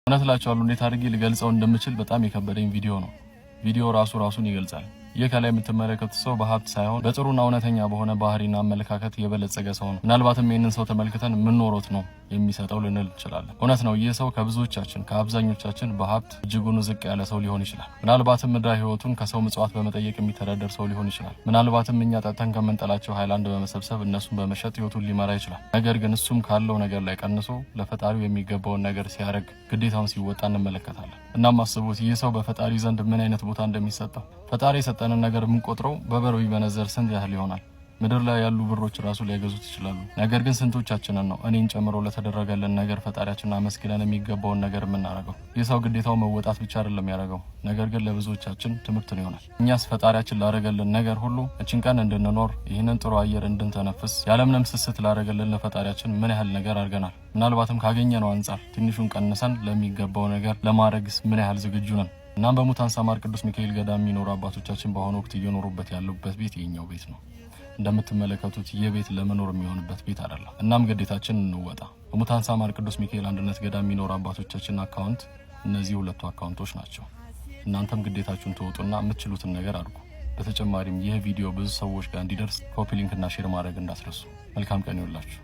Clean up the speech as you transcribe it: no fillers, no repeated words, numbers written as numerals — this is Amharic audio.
እውነት ላችኋለሁ እንዴት አድርጌ ልገልጸው እንደምችል በጣም የከበደኝ ቪዲዮ ራሱን ይገልጻል። ይህ ከላይ የምትመለከቱት ሰው በሀብት ሳይሆን በጥሩና እውነተኛ በሆነ ባህሪና አመለካከት የበለጸገ ሰው ነው። ምናልባትም ይህንን ሰው ተመልክተን ምን ኖሮት ነው የሚሰጠው ልንል እንችላለን። እውነት ነው፣ ይህ ሰው ከአብዛኞቻችን በሀብት እጅጉን ዝቅ ያለ ሰው ሊሆን ይችላል። ምናልባትም ምድራዊ ህይወቱን ከሰው ምጽዋት በመጠየቅ የሚተዳደር ሰው ሊሆን ይችላል። ምናልባትም እኛ ጠጥተን ከምንጠላቸው ሃይላንድ በመሰብሰብ እነሱን በመሸጥ ህይወቱን ሊመራ ይችላል። ነገር ግን እሱም ካለው ነገር ላይ ቀንሶ ለፈጣሪው የሚገባውን ነገር ሲያደርግ ግዴታውን ሲወጣ እንመለከታለን። እናም አስቡት ይህ ሰው በፈጣሪ ዘንድ ምን አይነት ቦታ እንደሚሰጠው። ፈጣሪ የሰጠንን ነገር የምንቆጥረው በብር ቢመነዘር ስንት ያህል ይሆናል? ምድር ላይ ያሉ ብሮች ራሱ ሊያገዙት ይችላሉ። ነገር ግን ስንቶቻችንን ነው እኔን ጨምሮ ለተደረገልን ነገር ፈጣሪያችንን አመስግነን የሚገባውን ነገር የምናደርገው? ይህ ሰው ግዴታው መወጣት ብቻ አይደለም ያደረገው፣ ነገር ግን ለብዙዎቻችን ትምህርት ይሆናል። እኛስ ፈጣሪያችን ላደረገልን ነገር ሁሉ እችን ቀን እንድንኖር ይህንን ጥሩ አየር እንድንተነፍስ ያለምንም ስስት ላደረገልን ለፈጣሪያችን ምን ያህል ነገር አድርገናል? ምናልባትም ካገኘነው አንጻር ትንሹን ቀንሰን ለሚገባው ነገር ለማድረግስ ምን ያህል ዝግጁ ነን? እናም በሙታን ሳማር ቅዱስ ሚካኤል ገዳም የሚኖሩ አባቶቻችን በአሁኑ ወቅት እየኖሩበት ያሉበት ቤት የኛው ቤት ነው። እንደምትመለከቱት ይህ ቤት ለመኖር የሚሆንበት ቤት አይደለም። እናም ግዴታችን እንወጣ። በሙታን ሳማር ቅዱስ ሚካኤል አንድነት ገዳም የሚኖሩ አባቶቻችን አካውንት እነዚህ ሁለቱ አካውንቶች ናቸው። እናንተም ግዴታችሁን ተወጡና የምትችሉትን ነገር አድርጉ። በተጨማሪም ይህ ቪዲዮ ብዙ ሰዎች ጋር እንዲደርስ ኮፒ ሊንክ እና ሼር ማድረግ እንዳትረሱ። መልካም ቀን ይሁንላችሁ።